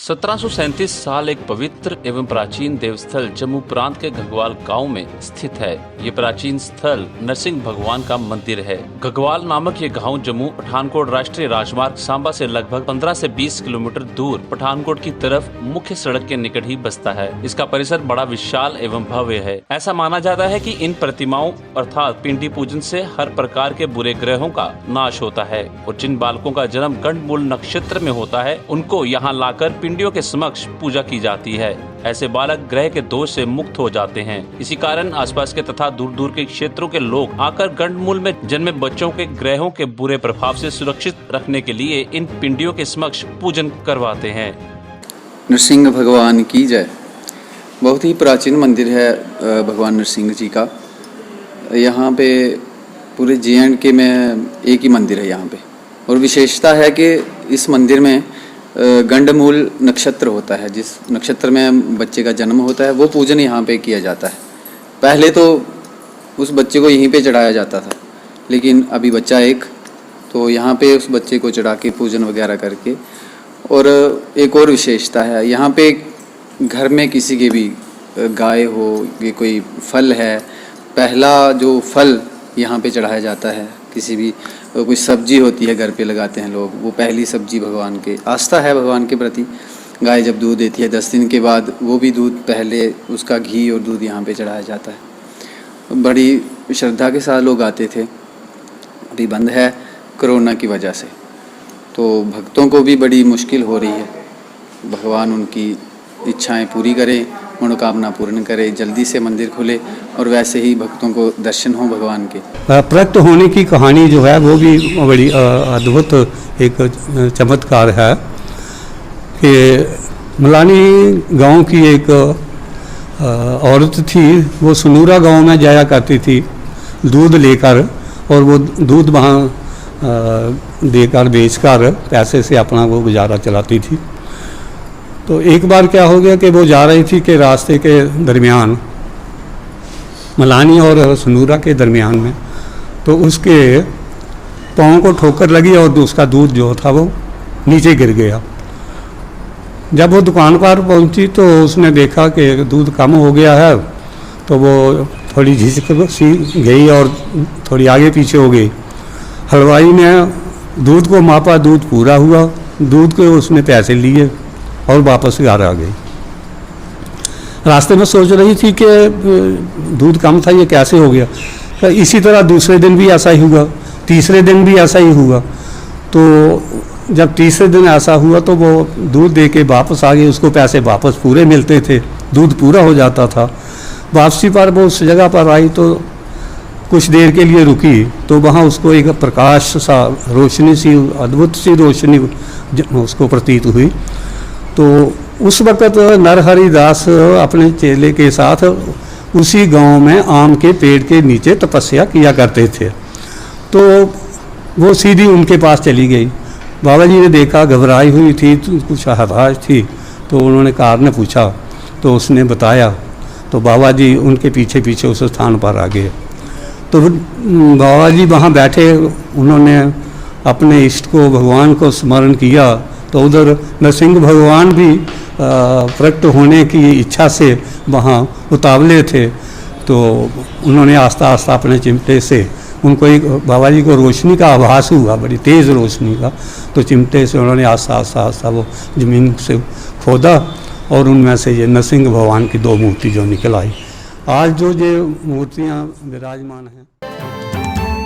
1737 साल एक पवित्र एवं प्राचीन देवस्थल जम्मू प्रांत के घगवाल गांव में स्थित है। ये प्राचीन स्थल नरसिंह भगवान का मंदिर है। घगवाल नामक ये गांव जम्मू पठानकोट राष्ट्रीय राजमार्ग सांबा से लगभग 15 से 20 किलोमीटर दूर पठानकोट की तरफ मुख्य सड़क के निकट ही बसता है। इसका परिसर बड़ा विशाल एवं भव्य है। ऐसा माना जाता है कि इन प्रतिमाओं अर्थात पिंडी पूजन से हर प्रकार के बुरे ग्रहों का नाश होता है और जिन बालकों का जन्म गंडमूल नक्षत्र में होता है उनको यहाँ लाकर पिंडियों के समक्ष पूजा की जाती है। ऐसे बालक ग्रह के दोष से मुक्त हो जाते हैं। इसी कारण आसपास के तथा दूर दूर के क्षेत्रों के लोग आकर गंडमूल में जन्मे बच्चों के ग्रहों के बुरे प्रभाव से सुरक्षित रखने के लिए इन पिंडियों के समक्ष पूजन करवाते हैं। नरसिंह भगवान की जय। बहुत ही प्राचीन मंदिर है भगवान नरसिंह जी का। यहाँ पे पूरे JNK में एक ही मंदिर है यहाँ पे, और विशेषता है कि इस मंदिर में गंडमूल नक्षत्र होता है। जिस नक्षत्र में बच्चे का जन्म होता है वो पूजन यहाँ पे किया जाता है। पहले तो उस बच्चे को यहीं पे चढ़ाया जाता था, लेकिन अभी बच्चा एक तो यहाँ पे उस बच्चे को चढ़ा के पूजन वगैरह करके। और एक और विशेषता है यहाँ पे, घर में किसी के भी गाय हो, ये कोई फल है, पहला जो फल यहाँ पे चढ़ाया जाता है। किसी भी कोई सब्जी होती है घर पे लगाते हैं लोग, वो पहली सब्जी भगवान के आस्था है भगवान के प्रति। गाय जब दूध देती है 10 दिन के बाद वो भी दूध पहले उसका घी और दूध यहाँ पे चढ़ाया जाता है। बड़ी श्रद्धा के साथ लोग आते थे। अभी बंद है कोरोना की वजह से, तो भक्तों को भी बड़ी मुश्किल हो रही है। भगवान उनकी इच्छाएं पूरी करे, मनोकामना पूर्ण करे, जल्दी से मंदिर खुले और वैसे ही भक्तों को दर्शन हो भगवान के। प्रकट होने की कहानी जो है वो भी बड़ी अद्भुत एक चमत्कार है कि मलानी गांव की एक औरत थी। वो सनूरा गांव में जाया करती थी दूध लेकर, और वो दूध वहाँ देकर बेचकर पैसे से अपना वो गुजारा चलाती थी। तो एक बार क्या हो गया कि वो जा रही थी कि रास्ते के दरमियान, मलानी और सनूरा के दरमियान में, तो उसके पाँव को ठोकर लगी और उसका दूध जो था वो नीचे गिर गया। जब वो दुकान पर पहुंची तो उसने देखा कि दूध कम हो गया है, तो वो थोड़ी झिझक सी गई और थोड़ी आगे पीछे हो गई। हलवाई ने दूध को मापा, दूध पूरा हुआ। दूध के उसने पैसे लिए और वापस घर आ गई। रास्ते में सोच रही थी कि दूध कम था, ये कैसे हो गया। तो इसी तरह दूसरे दिन भी ऐसा ही हुआ, तीसरे दिन भी ऐसा ही हुआ। तो जब तीसरे दिन ऐसा हुआ तो वो दूध दे के वापस आ गई। उसको पैसे वापस पूरे मिलते थे, दूध पूरा हो जाता था। वापसी पर वो उस जगह पर आई तो कुछ देर के लिए रुकी, तो वहाँ उसको एक प्रकाश सा, रोशनी सी, अद्भुत सी रोशनी उसको प्रतीत हुई। तो उस वक़्त नरहरि दास अपने चेले के साथ उसी गांव में आम के पेड़ के नीचे तपस्या किया करते थे। तो वो सीधी उनके पास चली गई। बाबा जी ने देखा, घबराई हुई थी, कुछ हताश थी, तो उन्होंने कारण पूछा तो उसने बताया। तो बाबा जी उनके पीछे पीछे उस स्थान पर आ गए। तो बाबा जी वहाँ बैठे, उन्होंने अपने इष्ट को, भगवान को स्मरण किया। तो उधर नरसिंह भगवान भी प्रकट होने की इच्छा से वहाँ उतावले थे। तो उन्होंने आस्ता आस्ता अपने चिमटे से उनको एक, बाबा जी को रोशनी का आभास हुआ, बड़ी तेज़ रोशनी का। तो चिमटे से उन्होंने आस्ता आस्ता आस्ता वो ज़मीन से खोदा और उनमें से ये नरसिंह भगवान की 2 मूर्ति जो निकल आई। आज जो ये मूर्तियाँ विराजमान हैं।